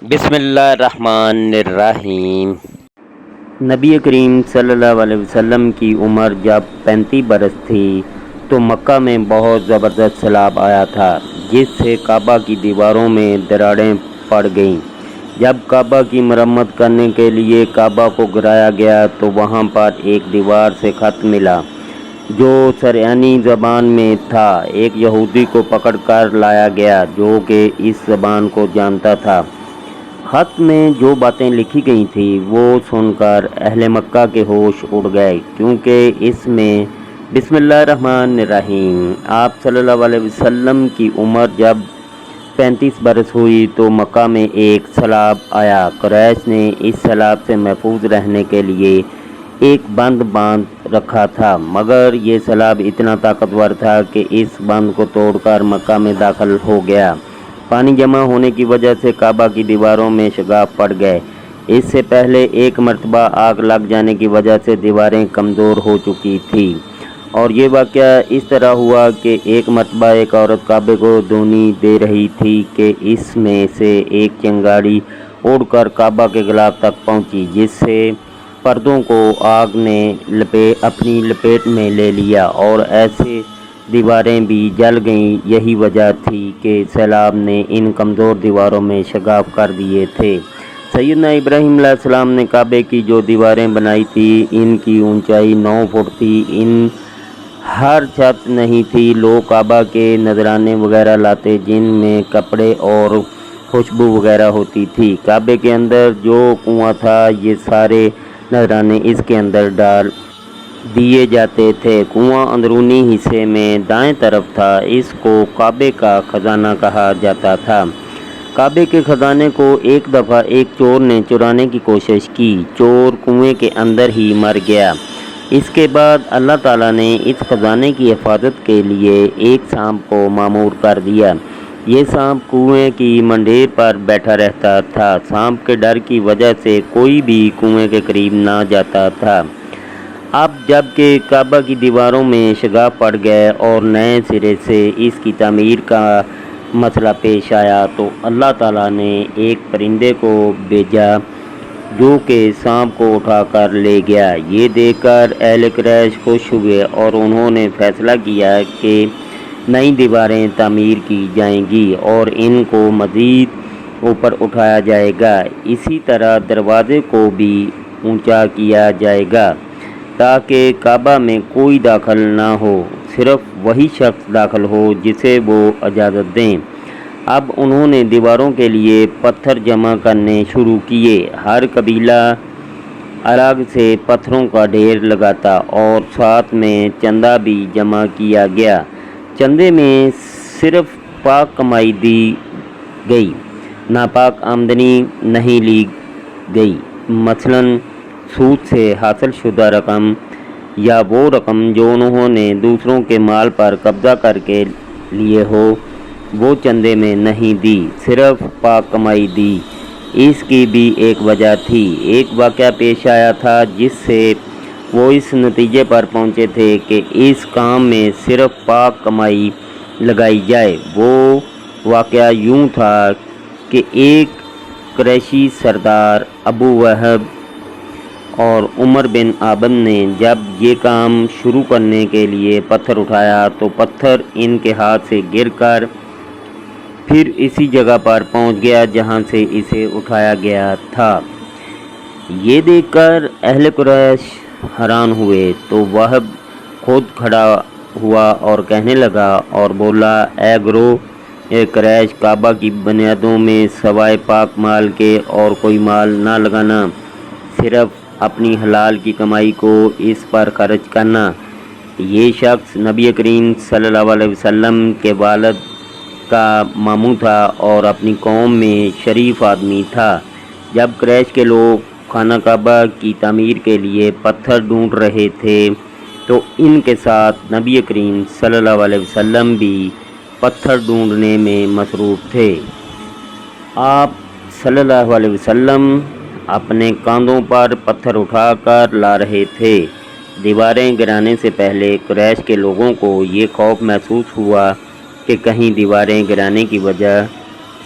بسم اللہ الرحمن الرحیم۔ نبی کریم صلی اللہ علیہ وسلم کی عمر جب 35 برس تھی تو مکہ میں بہت زبردست سیلاب آیا تھا، جس سے کعبہ کی دیواروں میں دراڑیں پڑ گئیں۔ جب کعبہ کی مرمت کرنے کے لیے کعبہ کو گرایا گیا تو وہاں پر ایک دیوار سے خط ملا جو سریانی زبان میں تھا۔ ایک یہودی کو پکڑ کر لایا گیا جو کہ اس زبان کو جانتا تھا۔ خط میں جو باتیں لکھی گئی تھیں وہ سن کر اہل مکہ کے ہوش اڑ گئے، کیونکہ اس میں بسم اللہ الرحمن الرحیم۔ آپ صلی اللہ علیہ وسلم کی عمر جب 35 برس ہوئی تو مکہ میں ایک سیلاب آیا۔ قریش نے اس سیلاب سے محفوظ رہنے کے لیے ایک بند باندھ رکھا تھا، مگر یہ سیلاب اتنا طاقتور تھا کہ اس بند کو توڑ کر مکہ میں داخل ہو گیا۔ پانی جمع ہونے کی وجہ سے کعبہ کی دیواروں میں شگاف پڑ گئے۔ اس سے پہلے ایک مرتبہ آگ لگ جانے کی وجہ سے دیواریں کمزور ہو چکی تھیں، اور یہ واقعہ اس طرح ہوا کہ ایک مرتبہ ایک عورت کعبے کو دھونی دے رہی تھی کہ اس میں سے ایک چنگاڑی اڑ کر کعبہ کے غلاف تک پہنچی، جس سے پردوں کو آگ نے اپنی لپیٹ میں لے لیا اور ایسے دیواریں بھی جل گئیں۔ یہی وجہ تھی کہ سیلاب نے ان کمزور دیواروں میں شگاف کر دیے تھے۔ سیدنا ابراہیم علیہ السلام نے کعبے کی جو دیواریں بنائی تھی ان کی اونچائی 9 فٹ تھی۔ ان ہر چھت نہیں تھی۔ لوگ کعبہ کے نذرانے وغیرہ لاتے جن میں کپڑے اور خوشبو وغیرہ ہوتی تھی۔ کعبے کے اندر جو کنواں تھا یہ سارے نذرانے اس کے اندر ڈال دیے جاتے تھے۔ کنواں اندرونی حصے میں دائیں طرف تھا۔ اس کو کعبے کا خزانہ کہا جاتا تھا۔ کعبے کے خزانے کو ایک دفعہ ایک چور نے چرانے کی کوشش کی۔ چور کنویں کے اندر ہی مر گیا۔ اس کے بعد اللہ تعالیٰ نے اس خزانے کی حفاظت کے لیے ایک سانپ کو مامور کر دیا۔ یہ سانپ کنویں کی منڈیر پر بیٹھا رہتا تھا۔ سانپ کے ڈر کی وجہ سے کوئی بھی کنویں کے قریب نہ جاتا تھا۔ اب جب کہ کعبہ کی دیواروں میں شگاف پڑ گئے اور نئے سرے سے اس کی تعمیر کا مسئلہ پیش آیا تو اللہ تعالیٰ نے ایک پرندے کو بھیجا جو کہ سانپ کو اٹھا کر لے گیا۔ یہ دیکھ کر اہل قریش خوش ہوئے اور انہوں نے فیصلہ کیا کہ نئی دیواریں تعمیر کی جائیں گی اور ان کو مزید اوپر اٹھایا جائے گا۔ اسی طرح دروازے کو بھی اونچا کیا جائے گا تاکہ کعبہ میں کوئی داخل نہ ہو، صرف وہی شخص داخل ہو جسے وہ اجازت دیں۔ اب انہوں نے دیواروں کے لیے پتھر جمع کرنے شروع کیے۔ ہر قبیلہ الگ سے پتھروں کا ڈھیر لگاتا اور ساتھ میں چندہ بھی جمع کیا گیا۔ چندے میں صرف پاک کمائی دی گئی، ناپاک آمدنی نہیں لی گئی، مثلاً سود سے حاصل شدہ رقم یا وہ رقم جو انہوں نے دوسروں کے مال پر قبضہ کر کے لیے ہو وہ چندے میں نہیں دی، صرف پاک کمائی دی۔ اس کی بھی ایک وجہ تھی۔ ایک واقعہ پیش آیا تھا جس سے وہ اس نتیجے پر پہنچے تھے کہ اس کام میں صرف پاک کمائی لگائی جائے۔ وہ واقعہ یوں تھا کہ ایک قریشی سردار ابو وہب اور عمر بن عبد نے جب یہ کام شروع کرنے کے لیے پتھر اٹھایا تو پتھر ان کے ہاتھ سے گر کر پھر اسی جگہ پر پہنچ گیا جہاں سے اسے اٹھایا گیا تھا۔ یہ دیکھ کر اہل قریش حیران ہوئے تو وہب خود کھڑا ہوا اور کہنے لگا اور بولا، اے گروہ قریش، کعبہ کی بنیادوں میں سوائے پاک مال کے اور کوئی مال نہ لگانا، صرف اپنی حلال کی کمائی کو اس پر خرچ کرنا۔ یہ شخص نبی کریم صلی اللہ علیہ وسلم کے والد کا ماموں تھا اور اپنی قوم میں شریف آدمی تھا۔ جب قریش کے لوگ خانہ کعبہ کی تعمیر کے لیے پتھر ڈھونڈ رہے تھے تو ان کے ساتھ نبی کریم صلی اللہ علیہ وسلم بھی پتھر ڈھونڈنے میں مصروف تھے۔ آپ صلی اللہ علیہ وسلم اپنے کاندھوں پر پتھر اٹھا کر لا رہے تھے۔ دیواریں گرانے سے پہلے قریش کے لوگوں کو یہ خوف محسوس ہوا کہ کہیں دیواریں گرانے کی وجہ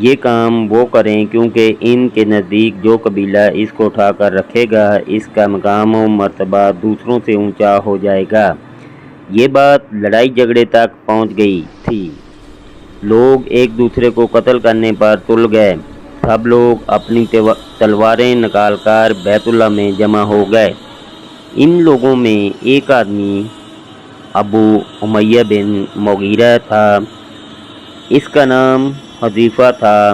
یہ کام وہ کریں کیونکہ ان کے نزدیک جو قبیلہ اس کو اٹھا کر رکھے گا اس کا مقام و مرتبہ دوسروں سے اونچا ہو جائے گا۔ یہ بات لڑائی جھگڑے تک پہنچ گئی تھی۔ لوگ ایک دوسرے کو قتل کرنے پر تل گئے۔ سب لوگ اپنی تلواریں نکال کر بیت اللہ میں جمع ہو گئے۔ ان لوگوں میں ایک آدمی ابو امیہ بن مغیرہ تھا۔ اس کا نام حذیفہ تھا۔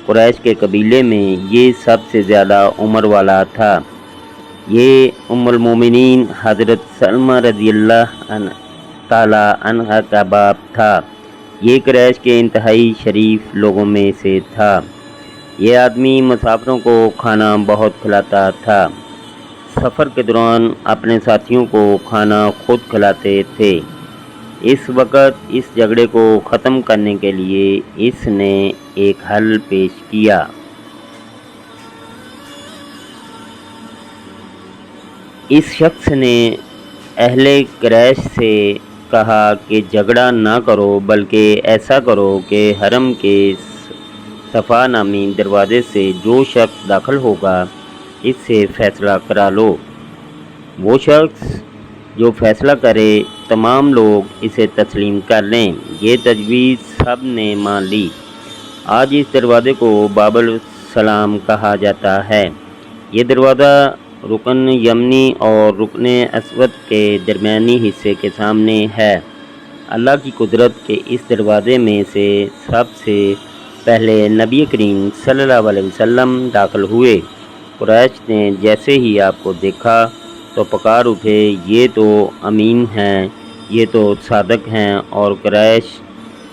قریش کے قبیلے میں یہ سب سے زیادہ عمر والا تھا۔ یہ ام المومنین حضرت سلمہ رضی اللہ تعالی عنہا کا باپ تھا۔ یہ قریش کے انتہائی شریف لوگوں میں سے تھا۔ یہ آدمی مسافروں کو کھانا بہت کھلاتا تھا۔ سفر کے دوران اپنے ساتھیوں کو کھانا خود کھلاتے تھے۔ اس وقت اس جھگڑے کو ختم کرنے کے لیے اس نے ایک حل پیش کیا۔ اس شخص نے اہل قریش سے کہا کہ جھگڑا نہ کرو بلکہ ایسا کرو کہ حرم کے صفا نامی دروازے سے جو شخص داخل ہوگا اس سے فیصلہ کرا لو۔ وہ شخص جو فیصلہ کرے تمام لوگ اسے تسلیم کر لیں۔ یہ تجویز سب نے مان لی۔ آج اس دروازے کو باب السلام کہا جاتا ہے۔ یہ دروازہ رکن یمنی اور رکن اسود کے درمیانی حصے کے سامنے ہے۔ اللہ کی قدرت کے اس دروازے میں سے سب سے پہلے نبی کریم صلی اللہ علیہ وسلم داخل ہوئے۔ قریش نے جیسے ہی آپ کو دیکھا تو پکار اٹھے، یہ تو امین ہیں، یہ تو صادق ہیں۔ اور قریش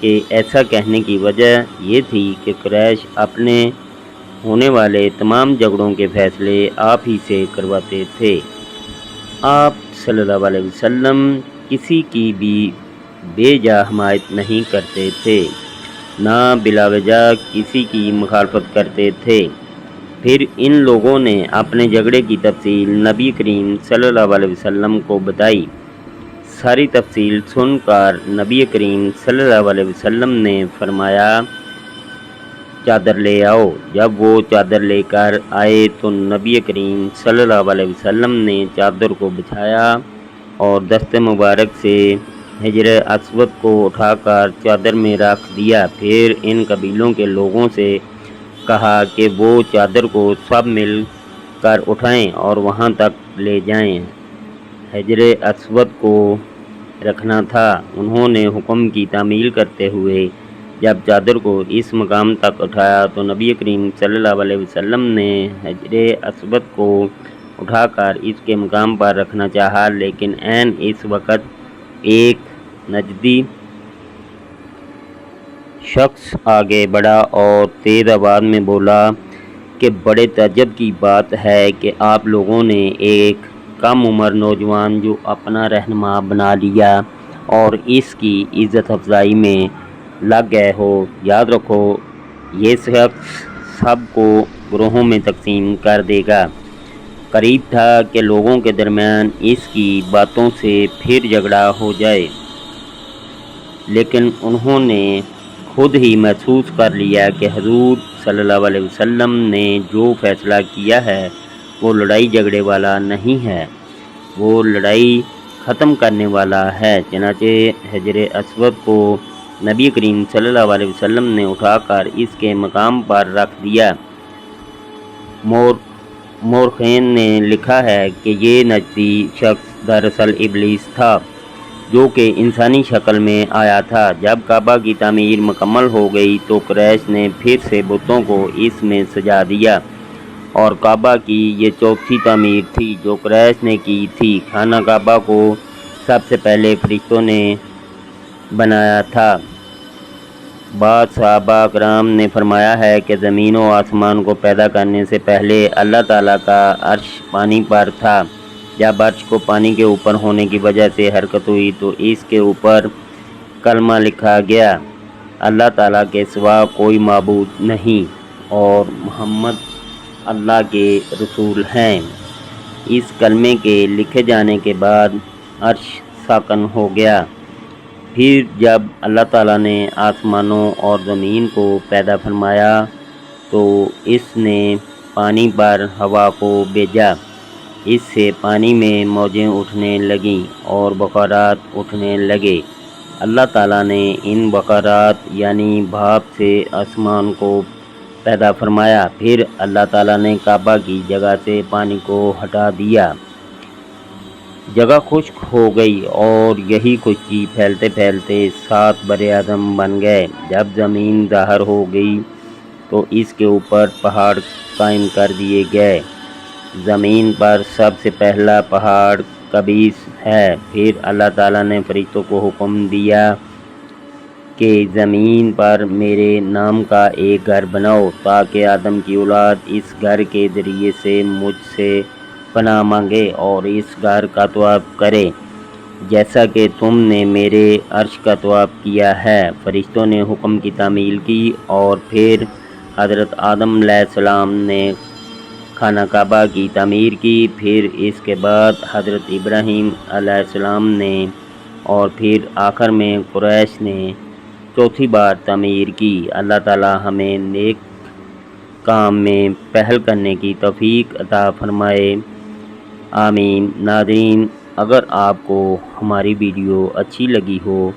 کے ایسا کہنے کی وجہ یہ تھی کہ قریش اپنے ہونے والے تمام جھگڑوں کے فیصلے آپ ہی سے کرواتے تھے۔ آپ صلی اللہ علیہ وسلم کسی کی بھی بے جا حمایت نہیں کرتے تھے، نہ بلا وجہ کسی کی مخالفت کرتے تھے۔ پھر ان لوگوں نے اپنے جھگڑے کی تفصیل نبی کریم صلی اللہ علیہ وسلم کو بتائی۔ ساری تفصیل سن کر نبی کریم صلی اللہ علیہ وسلم نے فرمایا، چادر لے آؤ۔ جب وہ چادر لے کر آئے تو نبی کریم صلی اللہ علیہ وسلم نے چادر کو بچھایا اور دست مبارک سے حجر اسود کو اٹھا کر چادر میں رکھ دیا۔ پھر ان قبیلوں کے لوگوں سے کہا کہ وہ چادر کو سب مل کر اٹھائیں اور وہاں تک لے جائیں۔ حجر اسود کو رکھنا تھا۔ انہوں نے حکم کی تعمیل کرتے ہوئے جب چادر کو اس مقام تک اٹھایا تو نبی کریم صلی اللہ علیہ وسلم نے حجر اسود کو اٹھا کر اس کے مقام پر رکھنا چاہا، لیکن عین اس وقت ایک نجدی شخص آگے بڑھا اور تیز آواز میں بولا کہ بڑے تعجب کی بات ہے کہ آپ لوگوں نے ایک کم عمر نوجوان جو اپنا رہنما بنا لیا اور اس کی عزت افزائی میں لگ گئے ہو۔ یاد رکھو یہ شخص سب کو گروہوں میں تقسیم کر دے گا۔ قریب تھا کہ لوگوں کے درمیان اس کی باتوں سے پھر جھگڑا ہو جائے، لیکن انہوں نے خود ہی محسوس کر لیا کہ حضور صلی اللہ علیہ وسلم نے جو فیصلہ کیا ہے وہ لڑائی جھگڑے والا نہیں ہے، وہ لڑائی ختم کرنے والا ہے۔ چنانچہ حجر اسود کو نبی کریم صلی اللہ علیہ وسلم نے اٹھا کر اس کے مقام پر رکھ دیا۔ مورخین نے لکھا ہے کہ یہ نجدی شخص دراصل ابلیس تھا جو کہ انسانی شکل میں آیا تھا۔ جب کعبہ کی تعمیر مکمل ہو گئی تو قریش نے پھر سے بتوں کو اس میں سجا دیا، اور کعبہ کی یہ چوتھی تعمیر تھی جو قریش نے کی تھی۔ خانہ کعبہ کو سب سے پہلے فرشتوں نے بنایا تھا۔ بعض صحابہ کرام نے فرمایا ہے کہ زمین و آسمان کو پیدا کرنے سے پہلے اللہ تعالیٰ کا عرش پانی پر تھا۔ جب عرش کو پانی کے اوپر ہونے کی وجہ سے حرکت ہوئی تو اس کے اوپر کلمہ لکھا گیا، اللہ تعالیٰ کے سوا کوئی معبود نہیں اور محمد اللہ کے رسول ہیں۔ اس کلمے کے لکھے جانے کے بعد عرش ساکن ہو گیا۔ پھر جب اللہ تعالیٰ نے آسمانوں اور زمین کو پیدا فرمایا تو اس نے پانی پر ہوا کو بھیجا، اس سے پانی میں موجیں اٹھنے لگیں اور بخارات اٹھنے لگے۔ اللہ تعالیٰ نے ان بخارات یعنی بھاپ سے آسمان کو پیدا فرمایا، پھر اللہ تعالیٰ نے کعبہ کی جگہ سے پانی کو ہٹا دیا، جگہ خشک ہو گئی اور یہی خشکی پھیلتے پھیلتے 7 بر اعظم بن گئے۔ جب زمین ظاہر ہو گئی تو اس کے اوپر پہاڑ قائم کر دیے گئے۔ زمین پر سب سے پہلا پہاڑ قبیس ہے۔ پھر اللہ تعالیٰ نے فرشتوں کو حکم دیا کہ زمین پر میرے نام کا ایک گھر بناؤ تاکہ آدم کی اولاد اس گھر کے ذریعے سے مجھ سے پناہ مانگے اور اس گھر کا طواف کرے جیسا کہ تم نے میرے عرش کا طواف کیا ہے۔ فرشتوں نے حکم کی تعمیل کی اور پھر حضرت آدم علیہ السلام نے خانہ کعبہ کی تعمیر کی، پھر اس کے بعد حضرت ابراہیم علیہ السلام نے اور پھر آخر میں قریش نے چوتھی بار تعمیر کی۔ اللہ تعالیٰ ہمیں نیک کام میں پہل کرنے کی توفیق عطا فرمائے، آمین۔ ناظرین، اگر آپ کو ہماری ویڈیو اچھی لگی ہو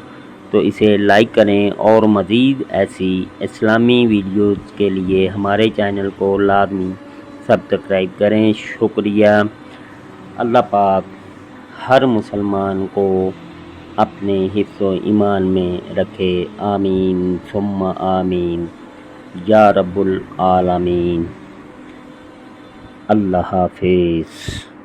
تو اسے لائک کریں اور مزید ایسی اسلامی ویڈیوز کے لیے ہمارے چینل کو لازمی سبسکرائب کریں۔ شکریہ۔ اللہ پاک ہر مسلمان کو اپنے حفظ و ایمان میں رکھے، آمین ثم آمین یا رب العالمین۔ اللہ حافظ۔